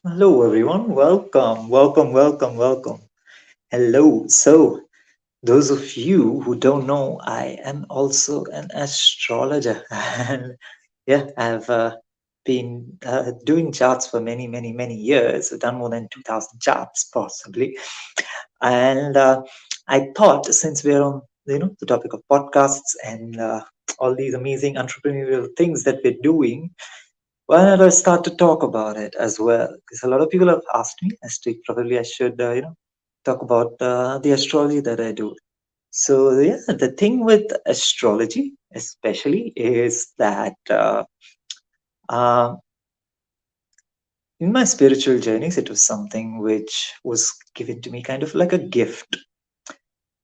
Hello, everyone. Welcome. Hello. So, those of you who don't know, I am also an astrologer. And yeah, I've been doing charts for many years. I've done more than 2000 charts, possibly. And I thought since we're on, the topic of podcasts and all these amazing entrepreneurial things that we're doing, why not I start to talk about it as well? Because a lot of people have asked me as to probably I should, talk about the astrology that I do. So yeah, the thing with astrology, especially, is that uh, in my spiritual journeys, it was something which was given to me kind of like a gift.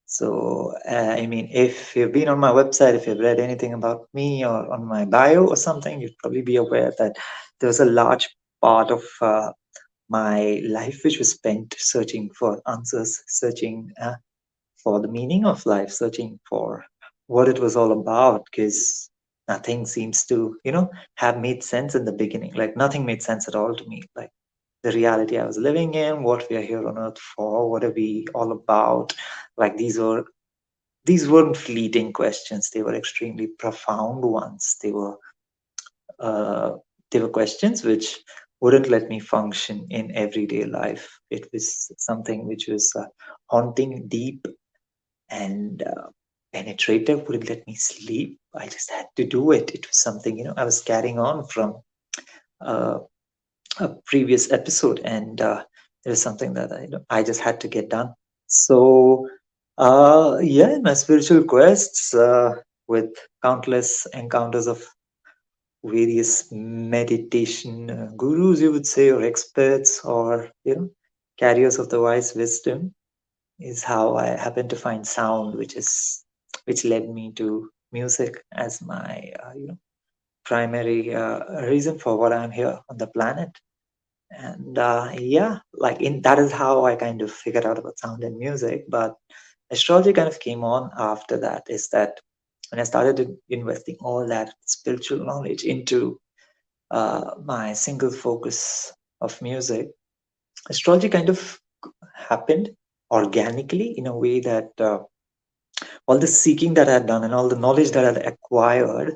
So, I mean, if you've been on my website, if you've read anything about me or on my bio or something, you'd probably be aware that there was a large part of my life which was spent searching for answers, searching for the meaning of life, searching for what it was all about, because nothing seems to, have made sense in the beginning. Like nothing made sense at all to me. Like the reality I was living in, what we are here on earth for, what are we all about? Like these weren't fleeting questions. They were extremely profound ones. Uh, they were questions which wouldn't let me function in everyday life. It was something which was haunting, deep, and penetrative. Wouldn't let me sleep. I just had to do it. It was something I was carrying on from uh, a previous episode, and it was something that I just had to get done. So yeah, my spiritual quests with countless encounters of various meditation gurus, you would say, or experts, or carriers of the wise wisdom, is how I happened to find sound, which led me to music as my primary reason for what I'm here on the planet. And yeah, like in that is how I kind of figured out about sound and music. But astrology kind of came on after that. Is that when I started investing all that spiritual knowledge into my single focus of music, astrology kind of happened organically in a way that all the seeking that I had done and all the knowledge that I had acquired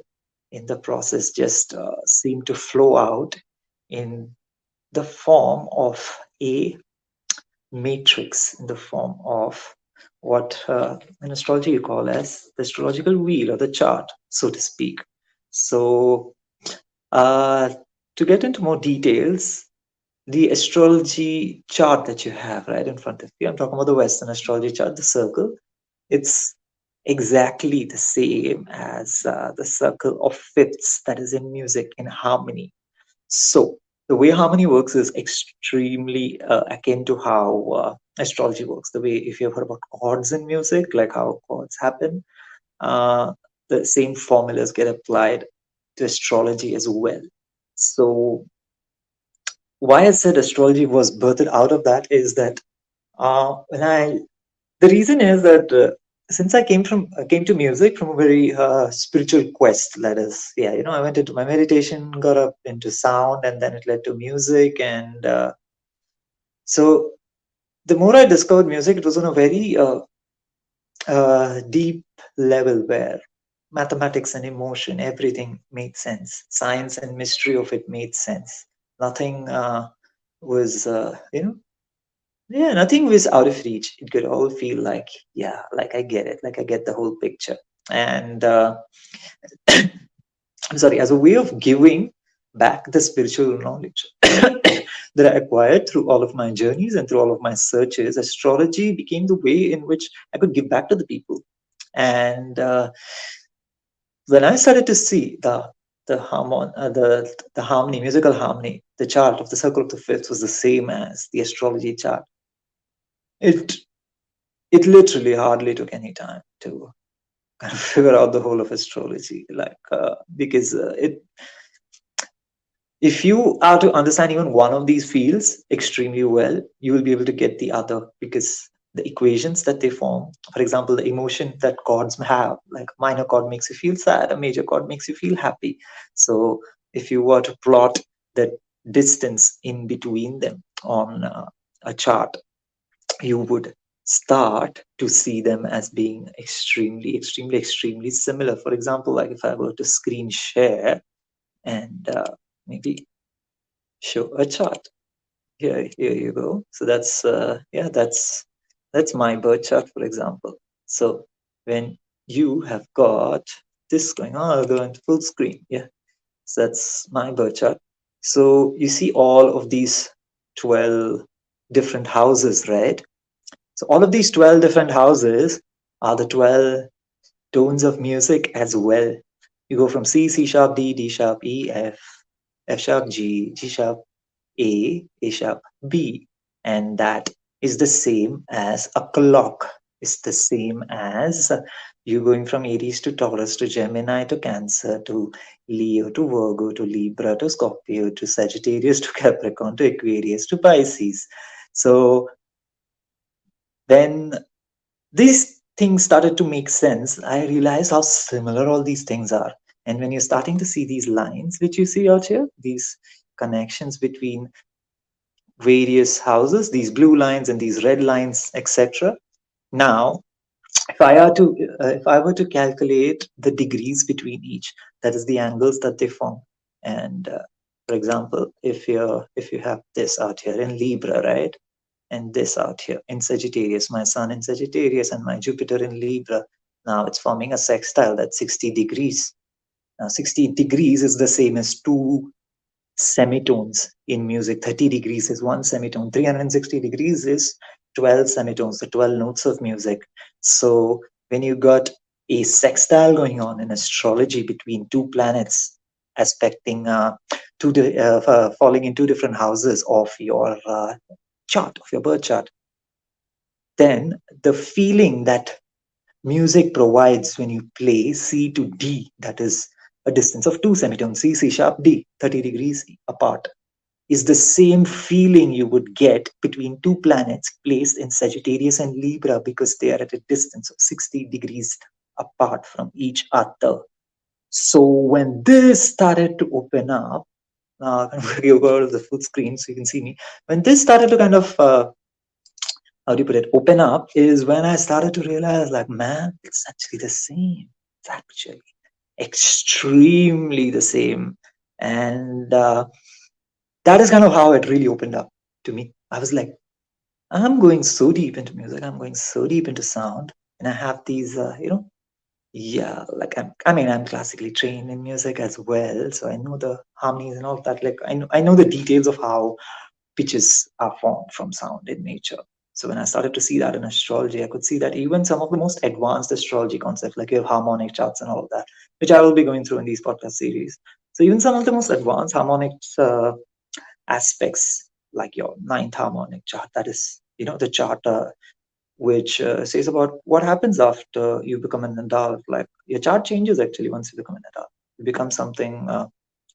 in the process just seemed to flow out in the form of a matrix, in the form of what in astrology you call as the astrological wheel or the chart, so to speak. So, uh, to get into more details, the astrology chart that you have right in front of you, I'm talking about the Western astrology chart, the circle, it's exactly the same as the circle of fifths that is in music in harmony. So the way harmony works is extremely akin to how astrology works. The way, if you've heard about chords in music, like how chords happen, uh, the same formulas get applied to astrology as well. So why I said astrology was birthed out of that is that when I the reason is that since I came to music from a very spiritual quest. That is, yeah, I went into my meditation, got up into sound, and then it led to music. And so the more I discovered music, it was on a very deep level where mathematics and emotion, everything made sense. Science and mystery of it made sense. Nothing was, yeah, nothing was out of reach. It could all feel like, yeah, like I get it, like I get the whole picture. And I'm sorry, as a way of giving back the spiritual knowledge that I acquired through all of my journeys and through all of my searches, astrology became the way in which I could give back to the people. And when I started to see the harmony, musical harmony, the chart of the circle of the fifths was the same as the astrology chart. It it literally hardly took any time to kind of figure out the whole of astrology, like because it if you are to understand even one of these fields extremely well, you will be able to get the other, because the equations that they form, for example, the emotion that chords have, like minor chord makes you feel sad, a major chord makes you feel happy. So if you were to plot that distance in between them on a chart, you would start to see them as being extremely, extremely, extremely similar. For example, like if I were to screen share and maybe show a chart. Here you go. So that's yeah, that's my birth chart, for example. So when you have got this going on, I'll go into full screen. Yeah, so that's my birth chart. So you see all of these 12 different houses, right? So all of these 12 different houses are the 12 tones of music as well. You go from C, C sharp, D, D sharp, E, F, F sharp, G, G sharp, A sharp, B. And that is the same as a clock. It's the same as you going from Aries to Taurus to Gemini to Cancer to Leo to Virgo to Libra to Scorpio to Sagittarius to Capricorn to Aquarius to Pisces. So when these things started to make sense, I realized how similar all these things are. And when you're starting to see these lines, which you see out here, these connections between various houses, these blue lines and these red lines, etc. Now, if I were to calculate the degrees between each, that is the angles that they form. And for example, if you have this out here in Libra, right, and this out here in Sagittarius, my Sun in Sagittarius and my Jupiter in Libra, now it's forming a sextile that's 60 degrees. Now, 60 degrees is the same as two semitones in music. 30 degrees is one semitone, 360 degrees is 12 semitones, the 12 notes of music. So when you got a sextile going on in astrology between two planets aspecting falling in two different houses of your chart, of your birth chart, then the feeling that music provides when you play C to D, that is a distance of two semitones, C, C sharp, D, 30 degrees apart, is the same feeling you would get between two planets placed in Sagittarius and Libra, because they are at a distance of 60 degrees apart from each other. So when this started to open up, I'm going to go to the full screen so you can see me. When this started to kind of how do you put it, open up, is when I started to realize, like, man, it's actually the same. It's actually extremely the same. And that is kind of how it really opened up to me. I was like, I'm going so deep into music, I'm going so deep into sound, and I have these, yeah, like I'm classically trained in music as well, so I know the harmonies and all of that. Like I know the details of how pitches are formed from sound in nature. So when I started to see that in astrology, I could see that even some of the most advanced astrology concepts, like your harmonic charts and all of that, which I will be going through in these podcast series. So even some of the most advanced harmonic aspects, like your ninth harmonic chart, that is, the chart which says about what happens after you become an adult. Like your chart changes actually once you become an adult. You become something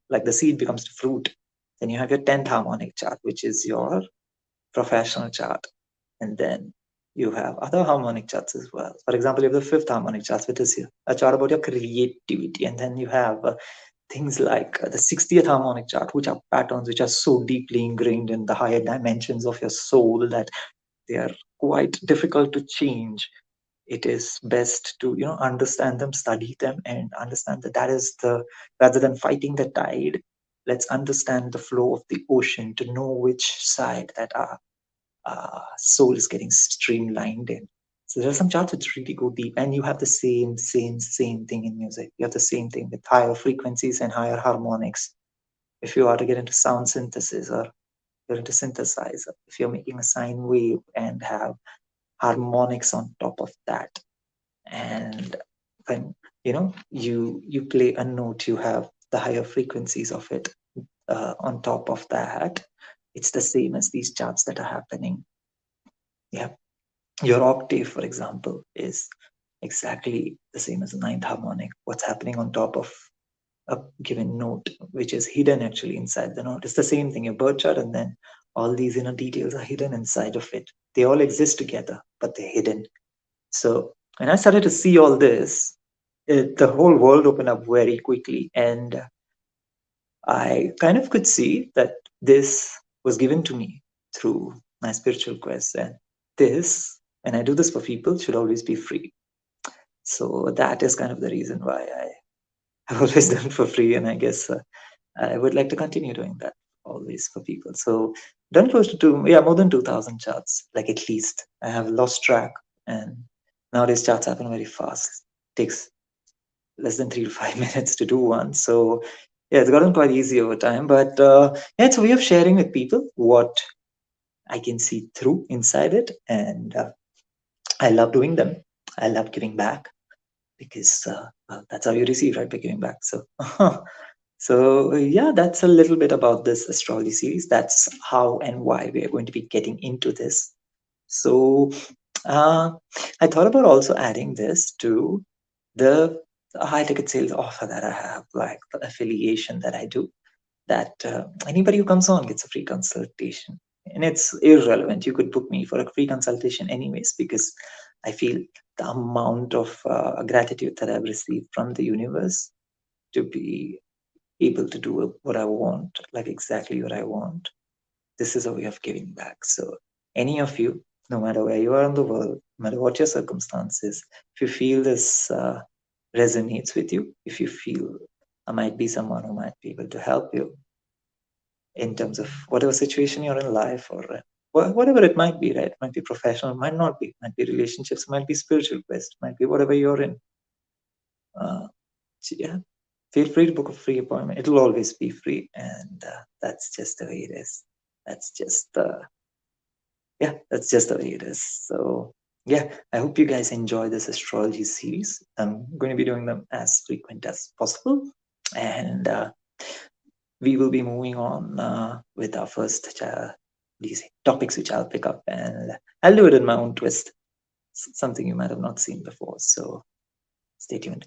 like the seed becomes the fruit. Then you have your 10th harmonic chart, which is your professional chart. And then you have other harmonic charts as well. For example, you have the fifth harmonic chart, which is a chart about your creativity. And then you have things like the 60th harmonic chart, which are patterns which are so deeply ingrained in the higher dimensions of your soul that they are quite difficult to change. It is best to understand them, study them, and understand that that is the rather than fighting the tide, let's understand the flow of the ocean to know which side that our soul is getting streamlined in. So there are some charts which really go deep, and you have the same thing in music. You have the same thing with higher frequencies and higher harmonics. If you are to get into sound synthesis, or you're into synthesizer, if you're making a sine wave and have harmonics on top of that, and when you play a note, you have the higher frequencies of it on top of that. It's the same as these charts that are happening. Yeah, your octave, for example, is exactly the same as the ninth harmonic. What's happening on top of a given note, which is hidden actually inside the note, it's the same thing. Your birth chart, and then all these inner details are hidden inside of it. They all exist together, but they're hidden. So when I started to see all this, the whole world opened up very quickly. And I kind of could see that this was given to me through my spiritual quest, and this, when I do this for people, should always be free. So that is kind of the reason why I have always done for free, and I guess I would like to continue doing that always for people. So done close to more than 2,000 charts, like at least. I have lost track, and nowadays charts happen very fast. Takes less than 3 to 5 minutes to do one. So yeah, it's gotten quite easy over time. But yeah, it's a way of sharing with people what I can see through inside it, and I love doing them. I love giving back because well, that's how you receive, right? By giving back. So. So yeah, that's a little bit about this astrology series. That's how and why we are going to be getting into this. So uh, I thought about also adding this to the high ticket sales offer that I have, like the affiliation that I do, that anybody who comes on gets a free consultation. And it's irrelevant. You could book me for a free consultation anyways, because I feel the amount of gratitude that I've received from the universe to be able to do what I want, like exactly what I want. This is a way of giving back. So, any of you, no matter where you are in the world, no matter what your circumstances, if you feel this resonates with you, if you feel I might be someone who might be able to help you in terms of whatever situation you're in life, or whatever it might be, right? It might be professional, might not be, might be relationships, might be spiritual quest, might be whatever you're in. Uh, yeah, feel free to book a free appointment. It'll always be free, and that's just the way it is. That's just yeah, that's just the way it is. So yeah, I hope you guys enjoy this astrology series. I'm going to be doing them as frequent as possible, and we will be moving on with our first these topics, which I'll pick up, and I'll do it in my own twist, something you might have not seen before. So stay tuned.